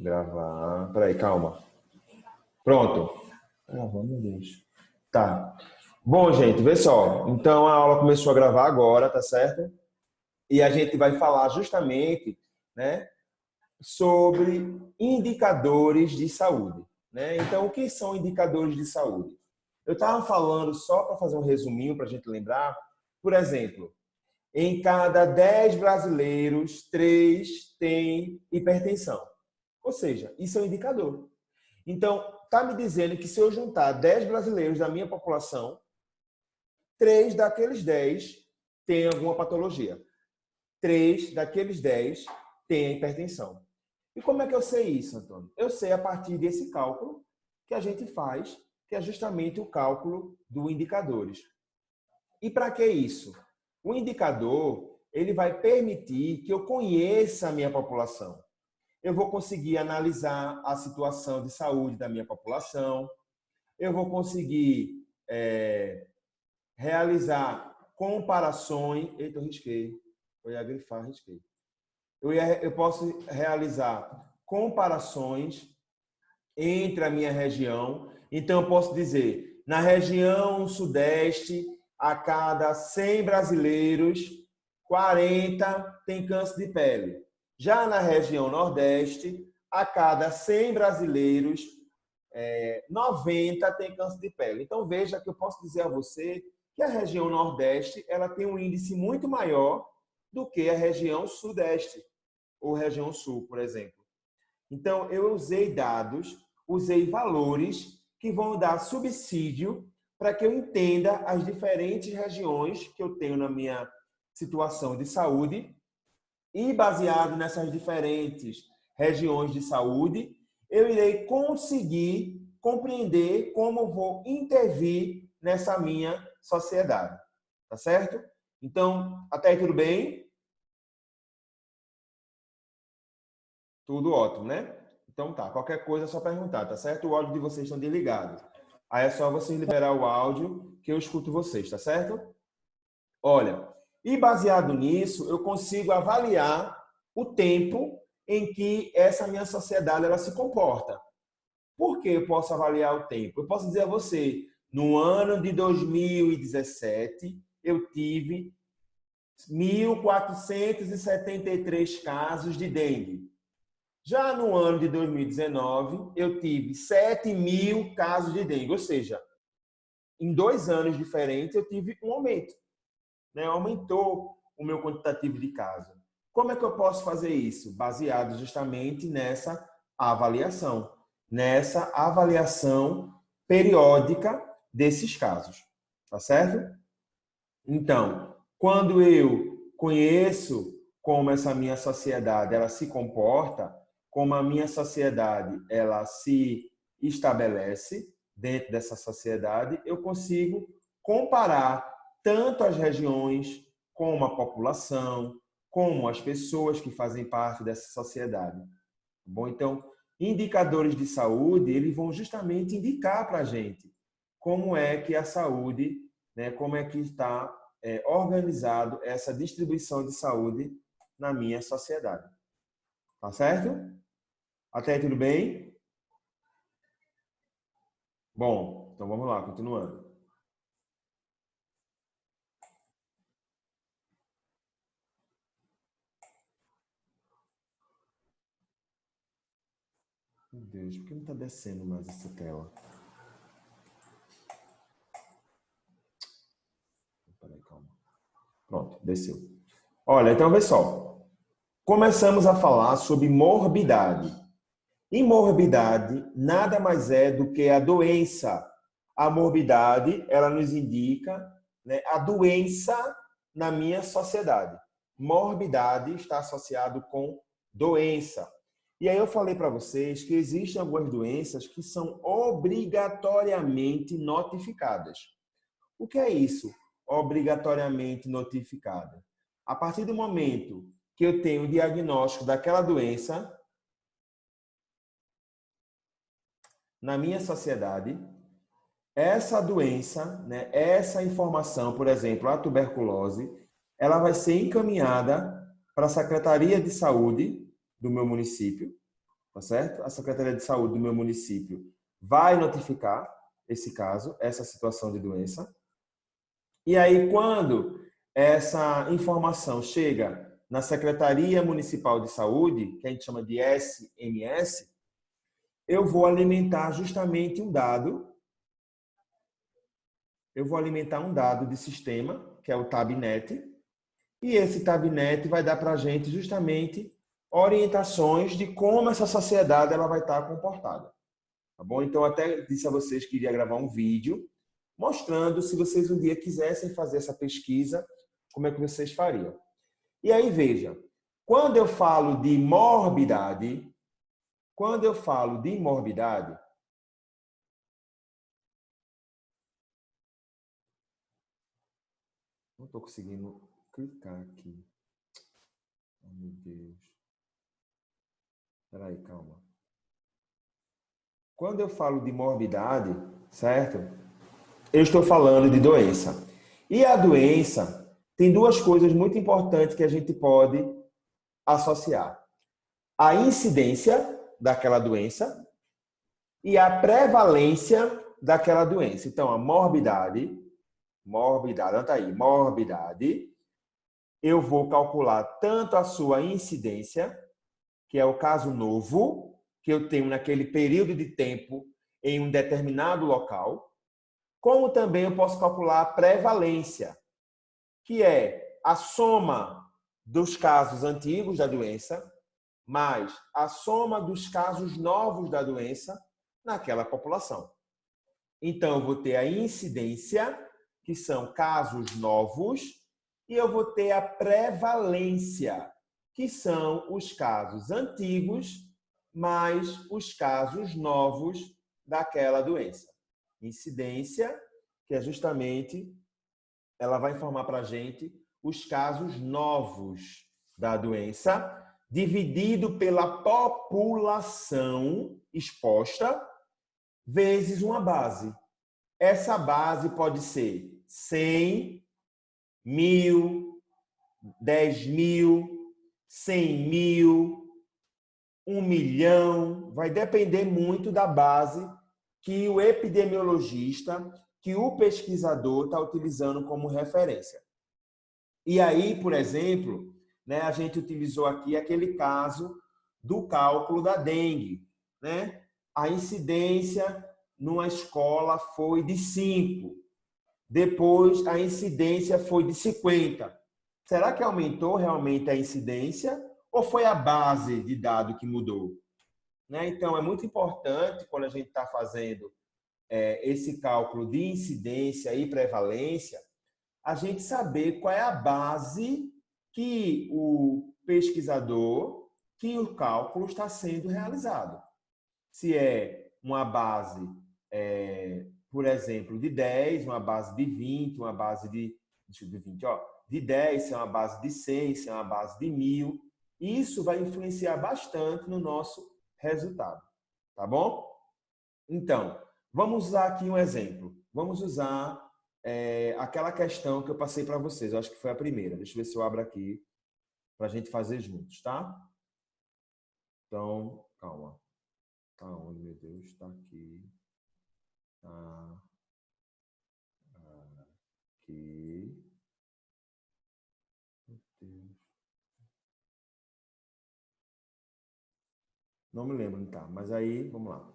Gravar. Peraí, calma. Pronto. Gravando, meu Deus. Tá. Bom, gente, vê só. Então a aula começou a gravar agora, tá certo? E a gente vai falar justamente, né, sobre indicadores de saúde, né? Então, o que são indicadores de saúde? Eu estava falando só para fazer um resuminho para a gente lembrar. Por exemplo, em cada 10 brasileiros, 3 têm hipertensão. Ou seja, isso é um indicador. Então, está me dizendo que se eu juntar 10 brasileiros da minha população, 3 daqueles 10 têm alguma patologia. 3 daqueles 10 têm hipertensão. E como é que eu sei isso, Antônio? Eu sei a partir desse cálculo que a gente faz, que é justamente o cálculo do indicadores. E para que isso? O indicador, ele vai permitir que eu conheça a minha população. Eu vou conseguir analisar a situação de saúde da minha população, eu vou conseguir realizar comparações. Eita, eu risquei. Eu ia grifar, risquei. Eu posso realizar comparações entre a minha região. Então, eu posso dizer, na região sudeste, a cada 100 brasileiros, 40 têm câncer de pele. Já na região nordeste, a cada 100 brasileiros, 90 têm câncer de pele. Então, veja que eu posso dizer a você que a região nordeste ela tem um índice muito maior do que a região sudeste ou região sul, por exemplo. Então, eu usei dados, usei valores que vão dar subsídio para que eu entenda as diferentes regiões que eu tenho na minha situação de saúde e, baseado nessas diferentes regiões de saúde, eu irei conseguir compreender como vou intervir nessa minha sociedade. Tá certo? Então, até aí tudo bem? Tudo ótimo, né? Então tá, qualquer coisa é só perguntar, tá certo? O áudio de vocês estão desligado. Aí é só vocês liberar o áudio que eu escuto vocês, tá certo? Olha, e baseado nisso, eu consigo avaliar o tempo em que essa minha sociedade ela se comporta. Por que eu posso avaliar o tempo? Eu posso dizer a você, no ano de 2017, eu tive 1.473 casos de dengue. Já no ano de 2019, eu tive 7.000 casos de dengue, ou seja, em 2 anos diferentes eu tive um aumento, né? Aumentou o meu quantitativo de casos. Como é que eu posso fazer isso? Baseado justamente nessa avaliação periódica desses casos, tá certo? Então, quando eu conheço como essa minha sociedade ela se comporta, como a minha sociedade ela se estabelece dentro dessa sociedade, eu consigo comparar tanto as regiões como a população, como as pessoas que fazem parte dessa sociedade. Bom, então, indicadores de saúde, eles vão justamente indicar para a gente como é que a saúde, né, como é que está organizado essa distribuição de saúde na minha sociedade. Tá certo? Até aí tudo bem? Bom, então vamos lá, continuando. Meu Deus, por que não está descendo mais essa tela? Peraí, calma. Pronto, desceu. Olha, então vê só. Começamos a falar sobre morbidade. E morbidade nada mais é do que a doença. A morbidade, ela nos indica, né, a doença na minha sociedade. Morbidade está associado com doença. E aí eu falei para vocês que existem algumas doenças que são obrigatoriamente notificadas. O que é isso? Obrigatoriamente notificada. A partir do momento que eu tenho o diagnóstico daquela doença, na minha sociedade, essa doença, né, essa informação, por exemplo, a tuberculose, ela vai ser encaminhada para a Secretaria de Saúde do meu município, tá certo? A Secretaria de Saúde do meu município vai notificar esse caso, essa situação de doença. E aí, quando essa informação chega na Secretaria Municipal de Saúde, que a gente chama de SMS, eu vou alimentar justamente um dado. Eu vou alimentar um dado de sistema, que é o TabNet, e esse TabNet vai dar para a gente justamente orientações de como essa sociedade ela vai estar comportada. Tá bom? Então, até disse a vocês que iria gravar um vídeo mostrando, se vocês um dia quisessem fazer essa pesquisa, como é que vocês fariam. E aí, veja, quando eu falo de morbidade, não estou conseguindo clicar aqui. Oh, meu Deus. Espera aí, calma. Quando eu falo de morbidade, certo? Eu estou falando de doença. E a doença tem duas coisas muito importantes que a gente pode associar. A incidência daquela doença e a prevalência daquela doença. Então, a morbidade, anota aí, morbidade, eu vou calcular tanto a sua incidência, que é o caso novo, que eu tenho naquele período de tempo em um determinado local, como também eu posso calcular a prevalência, que é a soma dos casos antigos da doença, mais a soma dos casos novos da doença naquela população. Então, eu vou ter a incidência, que são casos novos, e eu vou ter a prevalência, que são os casos antigos, mais os casos novos daquela doença. Incidência, que é justamente, ela vai informar para a gente os casos novos da doença, dividido pela população exposta, vezes uma base. Essa base pode ser 100, 1.000, 10.000, 100.000, 1.000.000. Vai depender muito da base que o epidemiologista, que o pesquisador está utilizando como referência. E aí, por exemplo, né, a gente utilizou aqui aquele caso do cálculo da dengue, né? A incidência numa escola foi de 5. Depois, a incidência foi de 50. Será que aumentou realmente a incidência ou foi a base de dado que mudou? Né? Então, é muito importante, quando a gente está fazendo esse cálculo de incidência e prevalência, a gente saber qual é a base que o pesquisador, que o cálculo está sendo realizado. Se é uma base, por exemplo, de 10, uma base de 20, uma base de 20, de 10, se é uma base de 100, se é uma base de 1.000. Isso vai influenciar bastante no nosso resultado. Tá bom? Então, vamos usar aqui um exemplo. Vamos usar aquela questão que eu passei para vocês. Eu acho que foi a primeira. Deixa eu ver se eu abro aqui para a gente fazer juntos, tá? Então, calma. Tá onde, meu Deus? Está aqui. Tá aqui. Meu Deus. Não me lembro, tá? Mas aí, vamos lá.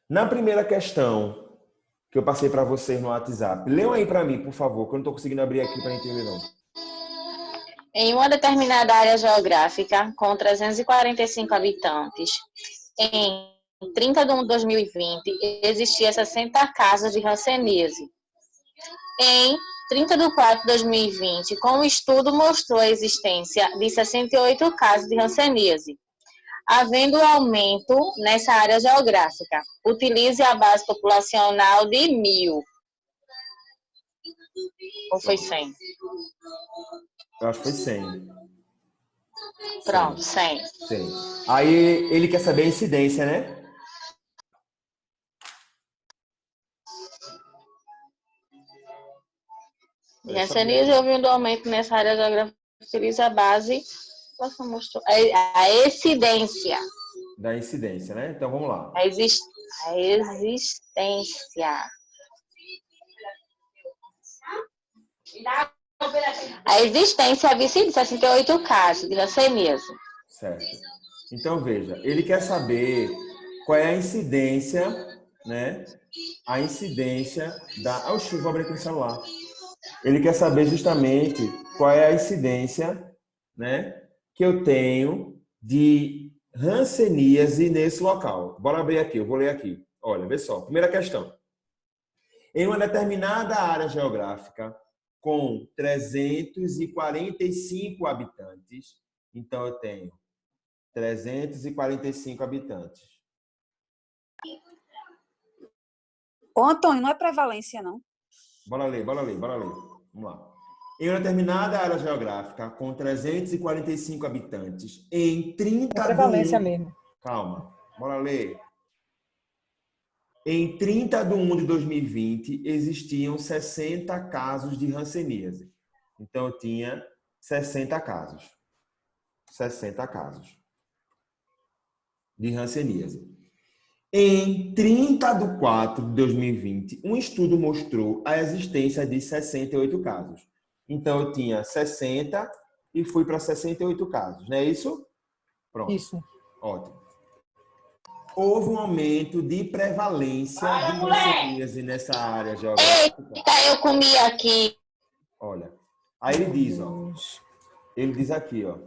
Na primeira questão que eu passei para vocês no WhatsApp, leiam aí para mim, por favor, que eu não estou conseguindo abrir aqui para entender, não. Em uma determinada área geográfica, com 345 habitantes, em 30 de 1 de 2020, existia 60 casos de hanseníase. Em 30 de 4 de 2020, com o estudo mostrou a existência de 68 casos de hanseníase. Havendo aumento nessa área geográfica, utilize a base populacional de 1.000. Ou foi 100? Eu acho que foi 100. Pronto, 100. 100. Aí ele quer saber a incidência, né? De hanseníase, houve um aumento nessa área geográfica, utiliza a base posso mostrar? A incidência. Da incidência, né? Então, vamos lá. A existência. A existência havia de 68 casos de leucemia. Certo. Então, veja, ele quer saber qual é a incidência, né? A incidência da... Oxi, vou abrir aqui no celular. Ele quer saber justamente qual é a incidência, né? Que eu tenho de hanseníase nesse local. Bora abrir aqui, eu vou ler aqui. Olha, vê só. Primeira questão. Em uma determinada área geográfica com 345 habitantes, então eu tenho 345 habitantes. Ô, Antônio, não é prevalência, não? Bora ler. Vamos lá. Em uma determinada área geográfica com 345 habitantes, em 30 É prevalência de 1... mesmo. Calma, bora ler. Em 30 de 1 de 2020, existiam 60 casos de hanseníase. Então, eu tinha 60 casos. 60 casos de hanseníase. Em 30 de 4 de 2020, um estudo mostrou a existência de 68 casos. Então, eu tinha 60 e fui para 68 casos, não é isso? Pronto. Isso. Ótimo. Houve um aumento de prevalência de hanseníase nessa área geográfica. Eita, eu comi aqui. Olha, aí ele diz, ó. Ele diz aqui, ó.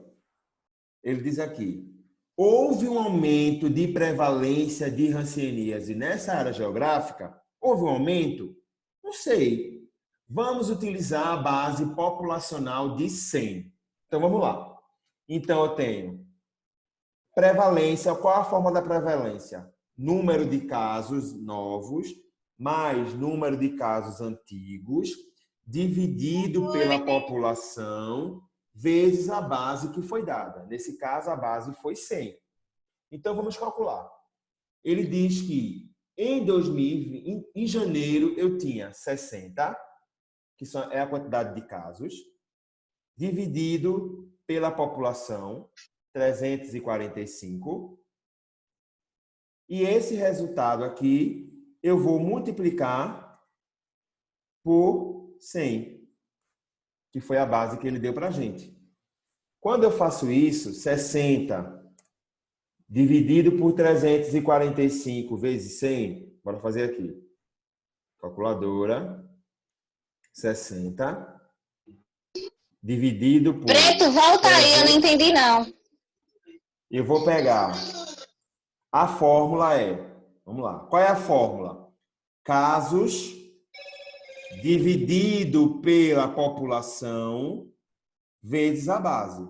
Ele diz aqui. Houve um aumento de prevalência de hanseníase nessa área geográfica? Houve um aumento? Não sei. Vamos utilizar a base populacional de 100. Então, vamos lá. Então, eu tenho prevalência. Qual a forma da prevalência? Número de casos novos mais número de casos antigos dividido pela população vezes a base que foi dada. Nesse caso, a base foi 100. Então, vamos calcular. Ele diz que em 2020, em janeiro, eu tinha 60, que é a quantidade de casos, dividido pela população, 345. E esse resultado aqui, eu vou multiplicar por 100. Que foi a base que ele deu para a gente. Quando eu faço isso, 60 dividido por 345 vezes 100, bora fazer aqui. Calculadora, 60 dividido por... Preto, volta aí, eu não entendi não. Eu vou pegar... A fórmula é... Vamos lá. Qual é a fórmula? Casos dividido pela população vezes a base.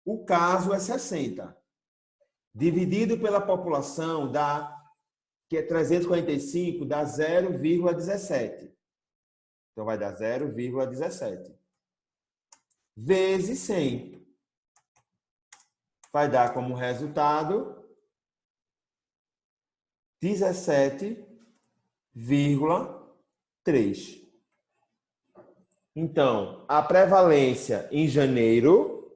O caso é 60. Dividido pela população dá, que é 345, dá 0,17. Então, vai dar 0,17. Vezes 100. Vai dar como resultado 17,3. Então, a prevalência em janeiro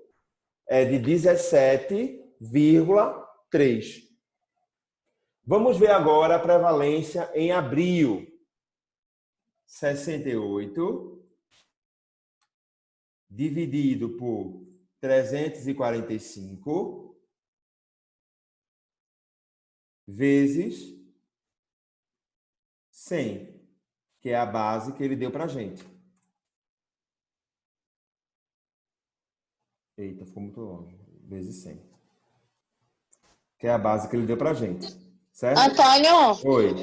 é de 17,3. Vamos ver agora a prevalência em abril. 68 dividido por 345 vezes 100, que é a base que ele deu para a gente. Eita, ficou muito longe. Vezes 100. Que é a base que ele deu para a gente. Certo? Antônio, Oi.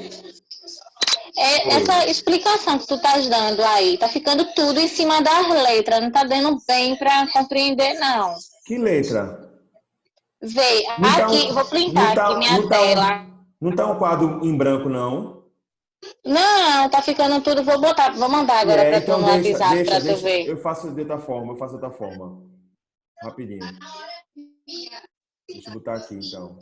essa explicação que tu estás dando aí, tá ficando tudo em cima das letras, não tá dando bem para compreender, não. Que letra? Vê, Não tá aqui, vou não printar aqui tá, minha tela. não tá um quadro em branco, não? Não, tá ficando tudo, vou mandar agora para tu Então no WhatsApp para tu ver. eu faço de outra forma. Rapidinho. Deixa eu botar aqui, então.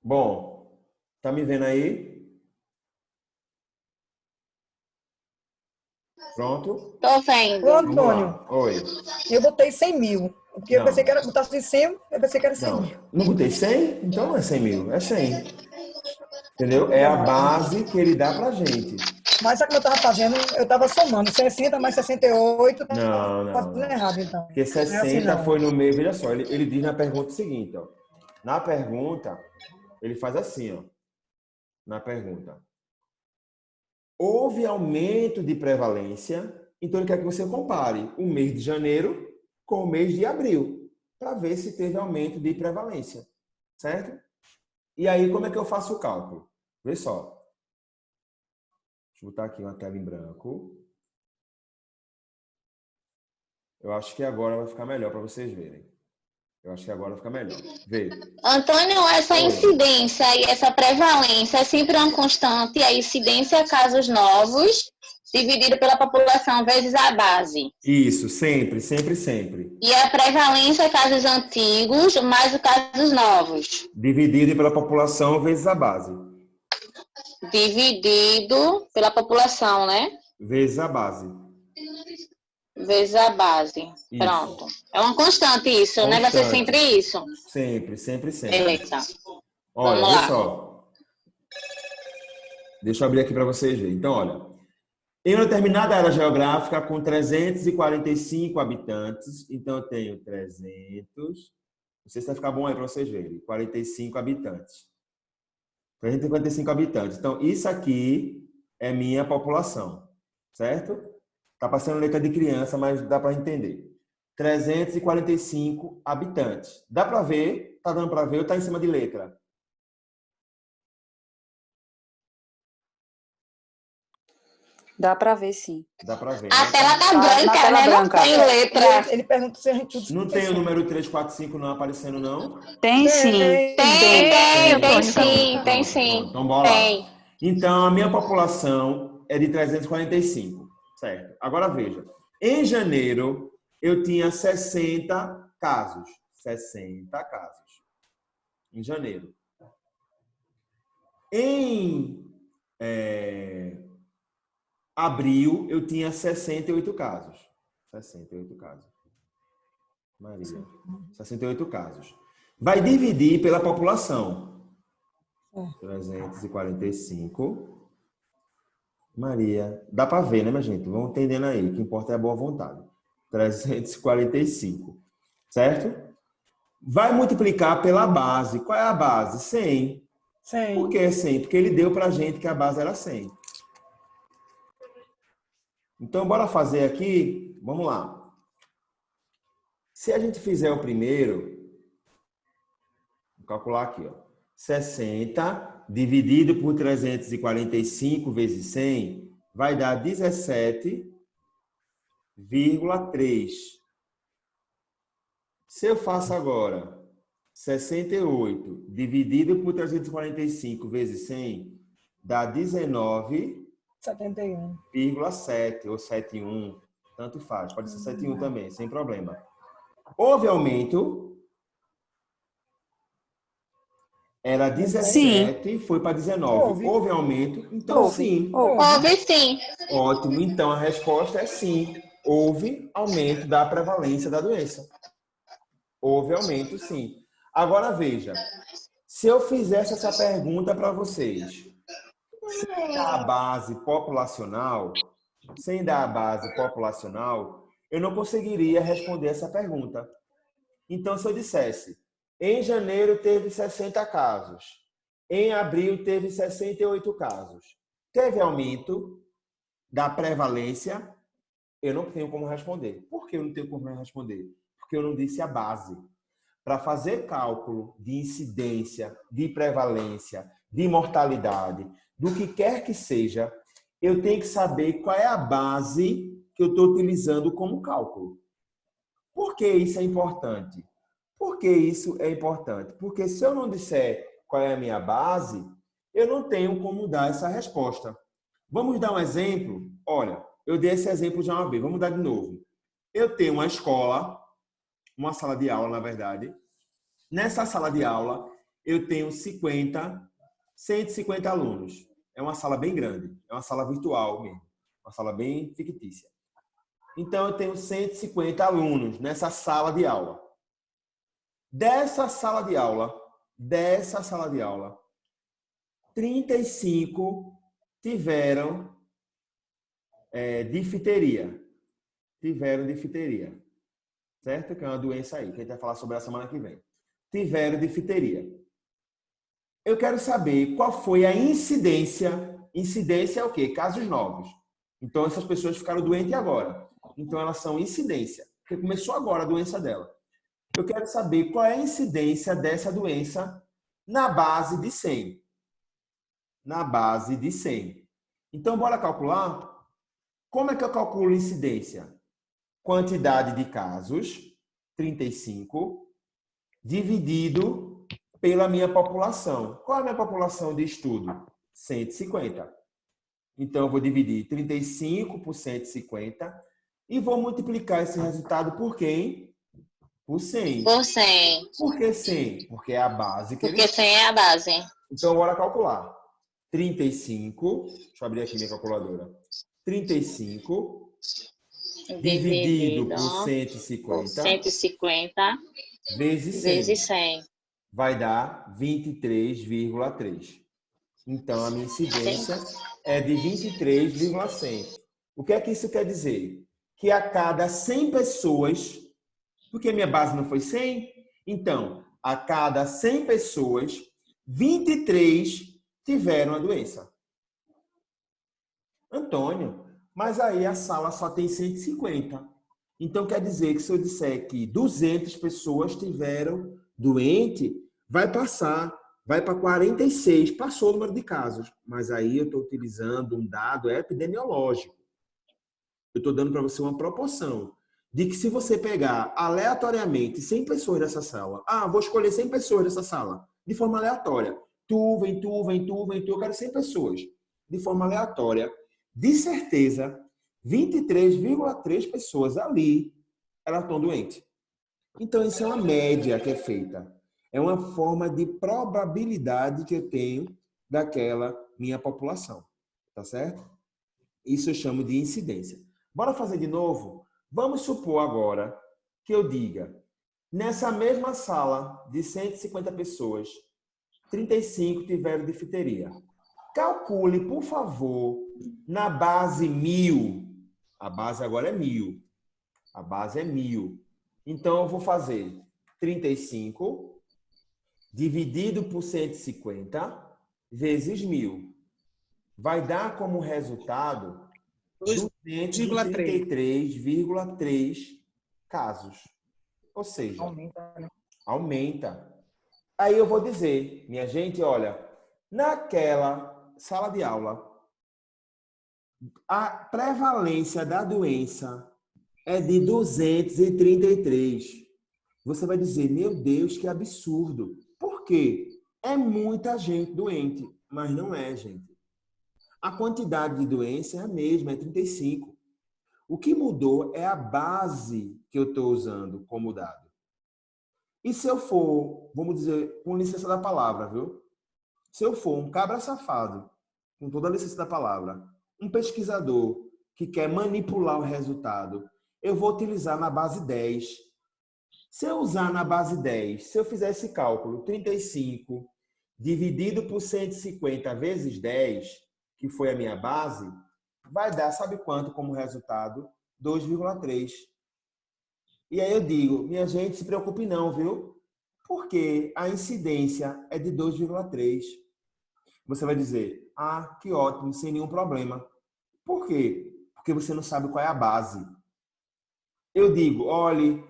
Bom, tá me vendo aí? Pronto? Tô vendo. Ô, Vamos Antônio, lá. Oi. eu botei 100 mil. Porque eu Não. pensei que era, botasse em 100, eu pensei que era 100 mil. Não botei 100? Então não é 100 mil, é 100. Entendeu? É a base que ele dá pra gente. Mas sabe como eu estava fazendo? Eu estava somando 60 mais 68, Não, não, fazendo não. errado, então. Porque Não é assim, 60 não. foi no meio, veja só, ele diz na pergunta o seguinte, ó. Na pergunta, ele faz assim, ó. Na pergunta. Houve aumento de prevalência, então ele quer que você compare o mês de janeiro com o mês de abril, para ver se teve aumento de prevalência, certo? E aí, como é que eu faço o cálculo? Vê só. Deixa eu botar aqui uma tela em branco. Eu acho que agora vai ficar melhor para vocês verem. Eu acho que agora vai ficar melhor. Vê. Antônio, essa Oi. incidência e essa prevalência é sempre uma constante, a incidência casos novos, dividido pela população vezes a base. Isso, sempre, sempre, sempre. E a prevalência casos antigos mais os casos novos. Dividido pela população vezes a base. Dividido pela população, né? Vezes a base. Vezes a base. Isso. Pronto. É uma constante isso, né? Vai ser Constante. sempre isso. Sempre, sempre, sempre. Beleza. Olha, Vamos olha lá. só. Deixa eu abrir aqui para vocês verem. Então, olha. Em uma determinada área geográfica com 345 habitantes, então eu tenho 300, não sei se vai ficar bom aí para vocês verem, 45 habitantes. 355 habitantes. Então, isso aqui é minha população, certo? Tá passando letra de criança, mas dá para entender. 345 habitantes. Dá para ver? Tá dando para ver ou tá em cima de letra? Dá para ver, sim. Dá para ver, A né? tela tá Na branca, tela né? branca. Não tem letra. Ele pergunta se a gente tudo Não tem o número 345 não aparecendo, não? Tem sim. Tem sim, Pronto, tem pronto. sim. Então, bora lá. Tem. Então, a minha população é de 345, certo? Agora, veja. Em janeiro, eu tinha 60 casos. 60 casos. Em janeiro. Em abril, eu tinha 68 casos. 68 casos. Maria. 68 casos. Vai dividir pela população. 345. Maria. Dá para ver, né, minha gente? Vamos entendendo aí. O que importa é a boa vontade. 345. Certo? Vai multiplicar pela base. Qual é a base? 100. 100. Por que 100? Porque ele deu pra gente que a base era 100. Então, bora fazer aqui. Vamos lá. Se a gente fizer o primeiro, vou calcular aqui, ó. 60 dividido por 345 vezes 100 vai dar 17,3. Se eu faço agora 68 dividido por 345 vezes 100 dá 19,7 71. ou 71, tanto faz, pode ser 71 também, sem problema. Houve aumento, era 17, foi para 19. Houve aumento, então sim. Houve sim. Ótimo, então a resposta é sim. Houve aumento da prevalência da doença. Houve aumento, sim. Agora veja, se eu fizesse essa pergunta para vocês, sem dar a base populacional, eu não conseguiria responder essa pergunta. Então, se eu dissesse, em janeiro teve 60 casos, em abril teve 68 casos, teve aumento da prevalência, eu não tenho como responder. Por que eu não tenho como responder? Porque eu não disse a base. Para fazer cálculo de incidência, de prevalência, de mortalidade, do que quer que seja, eu tenho que saber qual é a base que eu estou utilizando como cálculo. Por que isso é importante? Por que isso é importante? Porque se eu não disser qual é a minha base, eu não tenho como dar essa resposta. Vamos dar um exemplo? Olha, eu dei esse exemplo já uma vez, vamos dar de novo. Eu tenho uma escola, uma sala de aula, na verdade. Nessa sala de aula, eu tenho 150 alunos. É uma sala bem grande, é uma sala virtual mesmo, uma sala bem fictícia. Então, eu tenho 150 alunos nessa sala de aula. Dessa sala de aula, 35 tiveram difteria. Tiveram difteria. Certo? Que é uma doença aí, que a gente vai falar sobre a semana que vem. Tiveram difteria. Eu quero saber qual foi a incidência. Incidência é o quê? Casos novos. Então, essas pessoas ficaram doentes agora. Então, elas são incidência. Porque começou agora a doença dela. Eu quero saber qual é a incidência dessa doença na base de 100. Na base de 100. Então, bora calcular? Como é que eu calculo incidência? Quantidade de casos, 35, dividido pela minha população. Qual é a minha população de estudo? 150. Então, eu vou dividir 35 por 150 e vou multiplicar esse resultado por quem? Por 100. Por 100. Por que 100? Porque é a base que Porque 100 é a base. Então, bora calcular. 35, deixa eu abrir aqui minha calculadora. 35 dividido por 150, 150 vezes 100. Vai dar 23,3. Então, a minha incidência é de 23,100. O que é que isso quer dizer? Que a cada 100 pessoas, porque a minha base não foi 100, então, a cada 100 pessoas, 23 tiveram a doença. Antônio, mas aí a sala só tem 150. Então, quer dizer que se eu disser que 200 pessoas tiveram doente, vai passar, vai para 46, passou o número de casos. Mas aí eu estou utilizando um dado epidemiológico. Eu estou dando para você uma proporção de que se você pegar aleatoriamente 100 pessoas dessa sala, vou escolher 100 pessoas dessa sala, de forma aleatória. Vem tu, eu quero 100 pessoas. De forma aleatória. De certeza, 23,3 pessoas ali, elas estão doentes. Então, isso é uma média que é feita. É uma forma de probabilidade que eu tenho daquela minha população. Tá certo? Isso eu chamo de incidência. Bora fazer de novo? Vamos supor agora que eu diga, nessa mesma sala de 150 pessoas, 35 tiveram difteria. Calcule, por favor, na base 1000. A base agora é 1000. A base é 1000. Então, eu vou fazer 35 dividido por 150 vezes 1000. Vai dar como resultado 233,3 casos. Ou seja, aumenta. Aí eu vou dizer, minha gente, olha, naquela sala de aula, a prevalência da doença é de 233. Você vai dizer, meu Deus, que absurdo. Por quê? É muita gente doente, mas não é, gente. A quantidade de doença é a mesma, é 35. O que mudou é a base que eu estou usando como dado. E se eu for, vamos dizer, com licença da palavra, viu? Se eu for um cabra safado, com toda a licença da palavra, um pesquisador que quer manipular o resultado, eu vou utilizar na base 10. Se eu usar na base 10, se eu fizer esse cálculo, 35 dividido por 150 vezes 10, que foi a minha base, vai dar, sabe quanto como resultado? 2,3. E aí eu digo, minha gente, se preocupe não, viu? Porque a incidência é de 2,3. Você vai dizer, que ótimo, sem nenhum problema. Por quê? Porque você não sabe qual é a base. Eu digo, olhe,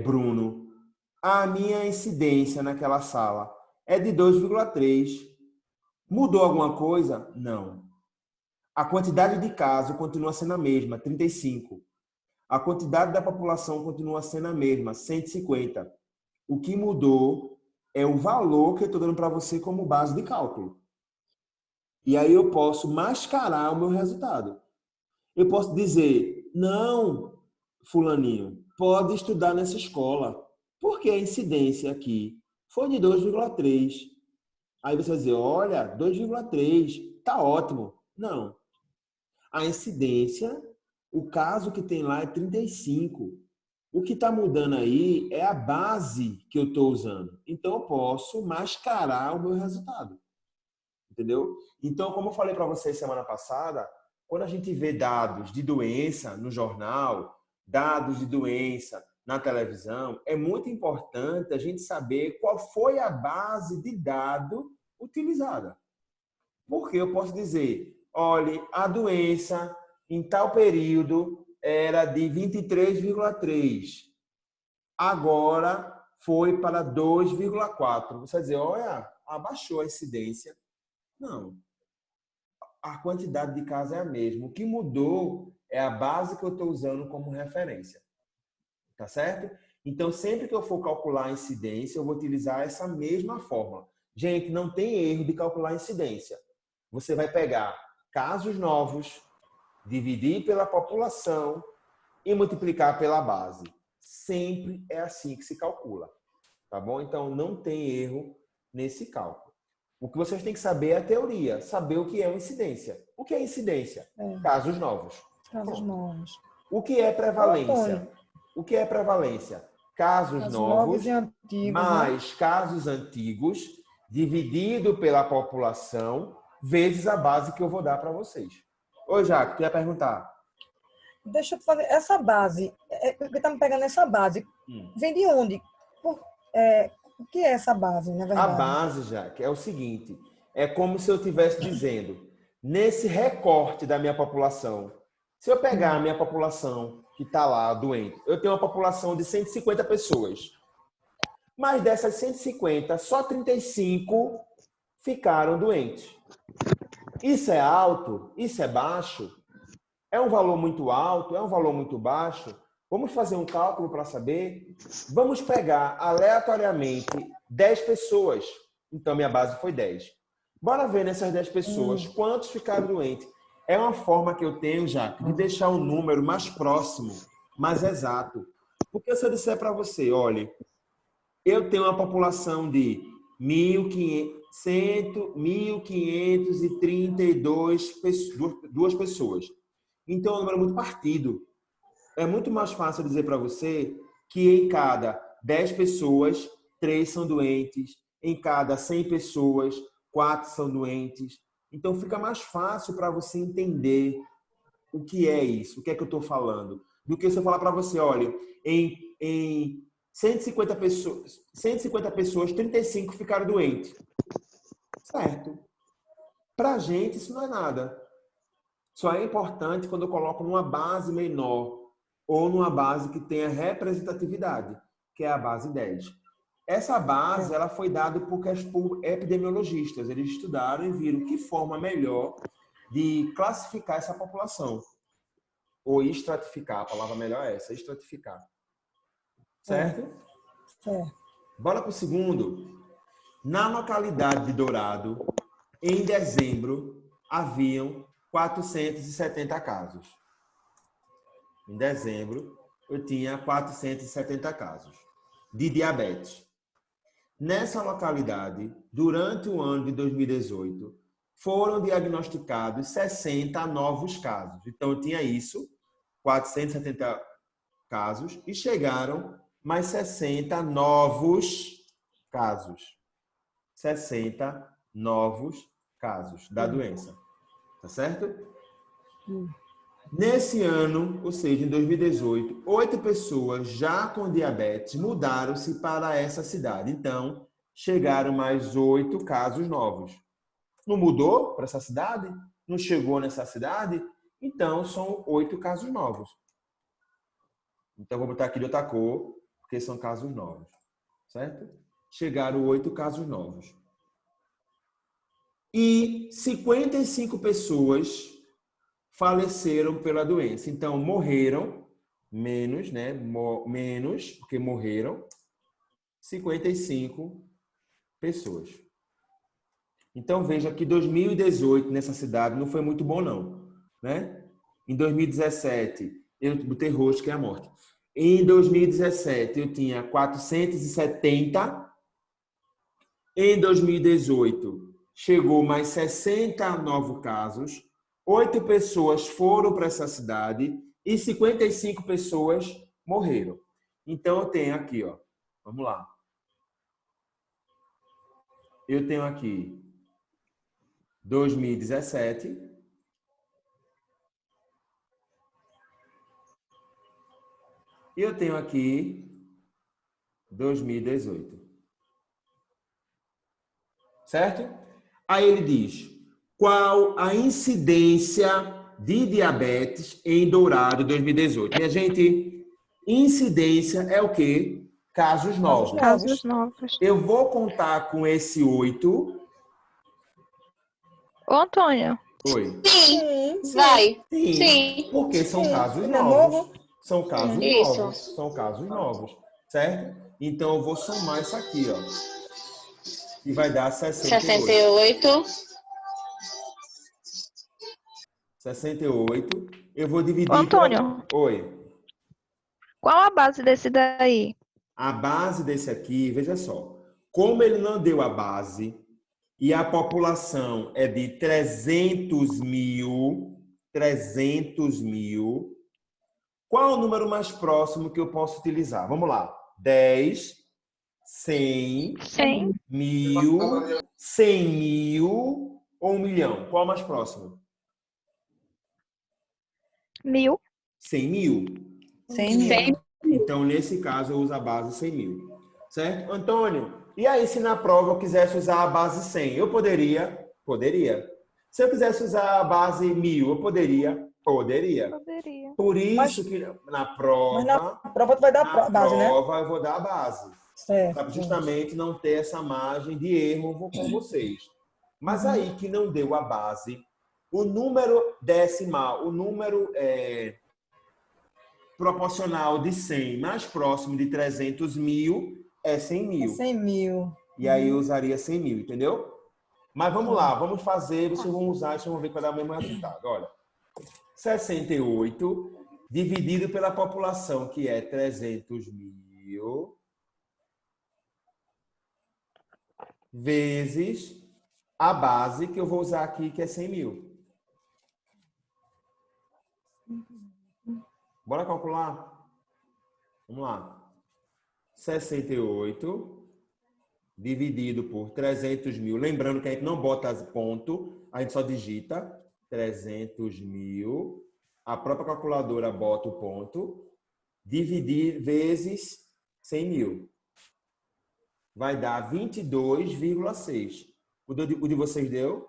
Bruno, a minha incidência naquela sala é de 2,3. Mudou alguma coisa? Não. A quantidade de casos continua sendo a mesma, 35. A quantidade da população continua sendo a mesma, 150. O que mudou é o valor que eu estou dando para você como base de cálculo. E aí eu posso mascarar o meu resultado. Eu posso dizer, não, fulaninho, pode estudar nessa escola, porque a incidência aqui foi de 2,3. Aí você vai dizer, olha, 2,3, tá ótimo. Não. A incidência, o caso que tem lá é 35. O que está mudando aí é a base que eu estou usando. Então, eu posso mascarar o meu resultado. Entendeu? Então, como eu falei para vocês semana passada, quando a gente vê dados de doença no jornal, dados de doença na televisão, é muito importante a gente saber qual foi a base de dado utilizada. Porque eu posso dizer, olha, a doença em tal período era de 23,3. Agora foi para 2,4. Você vai dizer, olha, abaixou a incidência. Não. A quantidade de casos é a mesma. O que mudou é a base que eu estou usando como referência. Tá certo? Então, sempre que eu for calcular a incidência, eu vou utilizar essa mesma fórmula. Gente, não tem erro de calcular a incidência. Você vai pegar casos novos, dividir pela população e multiplicar pela base. Sempre é assim que se calcula. Tá bom? Então, não tem erro nesse cálculo. O que vocês têm que saber é a teoria, saber o que é uma incidência. O que é incidência? Casos novos. Casos novos. O que é prevalência? Antônio, O que é prevalência? Casos casos novos e antigos, mais casos antigos dividido pela população vezes a base que eu vou dar para vocês. Ô, Jaque, tu ia perguntar? Deixa eu te fazer. Essa base, porque tá me pegando essa base. Vem de onde? O que é essa base, na A verdade? base, Jaque, é o seguinte. É como se eu estivesse dizendo, nesse recorte da minha população, se eu pegar a minha população que está lá doente, eu tenho uma população de 150 pessoas. Mas dessas 150, só 35 ficaram doentes. Isso é alto? Isso é baixo? É um valor muito alto? É um valor muito baixo? Vamos fazer um cálculo para saber? Vamos pegar aleatoriamente 10 pessoas. Então, minha base foi 10. Bora ver nessas 10 pessoas quantos ficaram doentes. É uma forma que eu tenho, Jaque, de deixar um número mais próximo, mais exato. Porque se eu disser para você, olha, eu tenho uma população de 1.532 pessoas. Então, é um número muito partido. É muito mais fácil dizer para você que em cada 10 pessoas, 3 são doentes. Em cada 100 pessoas, 4 são doentes. Então, fica mais fácil para você entender o que é isso, o que é que eu estou falando. Do que se eu falar para você, olha, em 150 pessoas, 35 ficaram doentes. Certo. Para a gente, isso não é nada. Só é importante quando eu coloco numa base menor ou numa base que tenha representatividade, que é a base 10. Essa base ela foi dada por epidemiologistas. Eles estudaram e viram que forma melhor de classificar essa população. Ou estratificar, a palavra melhor é essa, estratificar. Certo? Certo. Bora para o segundo. Na localidade de Dourado, em dezembro, haviam 470 casos. Em dezembro, eu tinha 470 casos de diabetes. Nessa localidade, durante o ano de 2018, foram diagnosticados 60 novos casos. Então, eu tinha isso, 470 casos, e chegaram mais 60 novos casos. 60 novos casos da doença. Tá certo? Nesse ano, ou seja, em 2018, 8 pessoas já com diabetes mudaram-se para essa cidade. Então, chegaram mais 8 casos novos. Não mudou para essa cidade? Não chegou nessa cidade? Então, são 8 casos novos. Então, vou botar aqui de outra cor, porque são casos novos. Certo? Chegaram 8 casos novos. E 55 pessoas faleceram pela doença. Então, morreram, menos, né? Menos, porque morreram, 55 pessoas. Então, veja que 2018, nessa cidade, não foi muito bom, não. Né? Em 2017, eu botei roxo, que é a morte. Em 2017, eu tinha 470 Em 2018, chegou mais 60 novos casos, 8 pessoas foram para essa cidade e 55 pessoas morreram. Então, eu tenho aqui, ó, vamos lá. Eu tenho aqui 2017. E eu tenho aqui 2018. Certo? Aí ele diz, qual a incidência de diabetes em Dourado 2018? Minha gente, incidência é o quê? Casos novos. Casos novos. Eu vou contar com esse 8. Ô, Antônio, Oi. Sim, Sim. vai. Sim, Sim. porque são Sim. casos Ele é novos. novo? São casos Isso. novos. São casos novos. Certo? Então, eu vou somar isso aqui, ó. E vai dar 68. 68. Eu vou dividir... Ô, Antônio. Oi. Qual a base desse daí? A base desse aqui, veja só. Como ele não deu a base e a população é de 300 mil, qual é o número mais próximo que eu posso utilizar? Vamos lá. 10, 100, 100, 1000, 100 mil ou 1 milhão? Qual é o mais próximo? 1000. 100 mil. 100 mil. Então, nesse caso, eu uso a base 100 mil. Certo? Antônio, e aí se na prova eu quisesse usar a base 100? Eu poderia? Poderia. Se eu quisesse usar a base 1000, eu poderia? Poderia. Poderia. Por isso que na prova... Mas na prova tu vai dar a base, né? Na prova eu vou dar a base. Certo. Para justamente não ter essa margem de erro com vocês. Mas aí que não deu a base, o número decimal, o número proporcional de 100 mais próximo de 300 mil é 100 mil. 100 mil. E aí eu usaria 100 mil, entendeu? Mas vamos lá, vamos fazer, vocês vão usar, vocês vão ver que vai dar o mesmo resultado. Olha, 68 dividido pela população, que é 300 mil, vezes a base que eu vou usar aqui, que é 100 mil. Bora calcular? Vamos lá. 68 dividido por 300 mil. Lembrando que a gente não bota ponto, a gente só digita 300 mil. A própria calculadora bota o ponto. Dividir vezes 100 mil. Vai dar 22,6. O de vocês deu?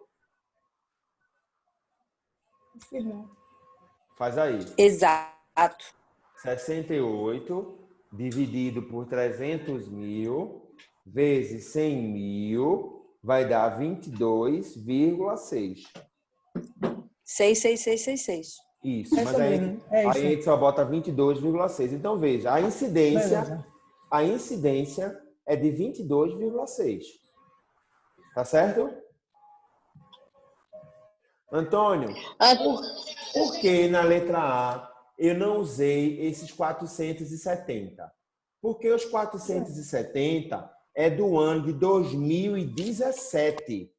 Faz aí. Exato. 68 dividido por 300 mil vezes 100 mil vai dar 22,6. 66666. Isso, É mas isso aí, mesmo, é aí a isso. gente só bota 22,6. Então, veja, Beleza. a incidência é de 22,6. Tá certo? Antônio, por que na letra A eu não usei esses 470? Porque os 470 é do ano de 2017.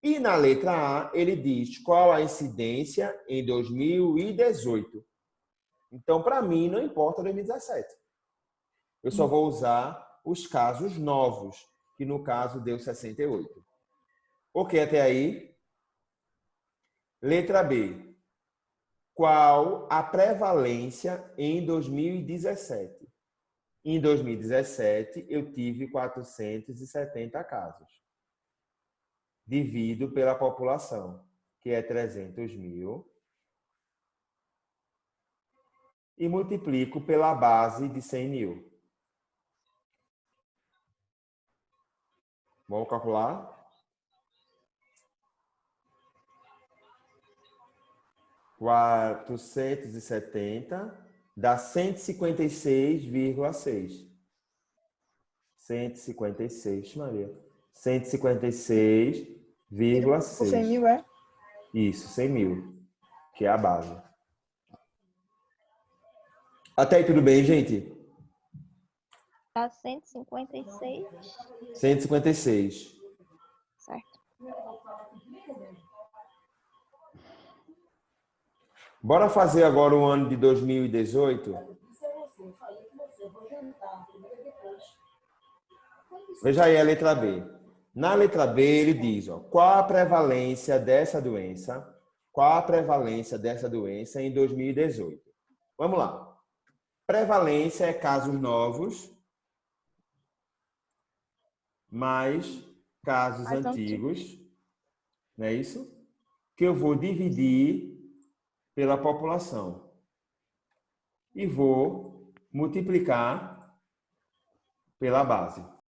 E na letra A ele diz qual a incidência em 2018. Então, para mim, não importa 2017. Eu só vou usar os casos novos, que no caso deu 68. Ok até aí? Letra B. Qual a prevalência em 2017? Em 2017, eu tive 470 casos. Divido pela população, que é 300 mil. E multiplico pela base de 100 mil. Vamos calcular? ...470 dá 156,6. 156, Maria. 156,6. 100 mil é? Isso, 100 mil, que é a base. Até aí tudo bem, gente? Dá 156. 156. Bora fazer agora o ano de 2018? Veja aí a letra B. Na letra B, ele diz, ó, qual a prevalência dessa doença? Qual a prevalência dessa doença em 2018? Vamos lá. Prevalência é casos novos mais casos Mais antigos. Não é isso? Que eu vou dividir pela população. E vou multiplicar pela base.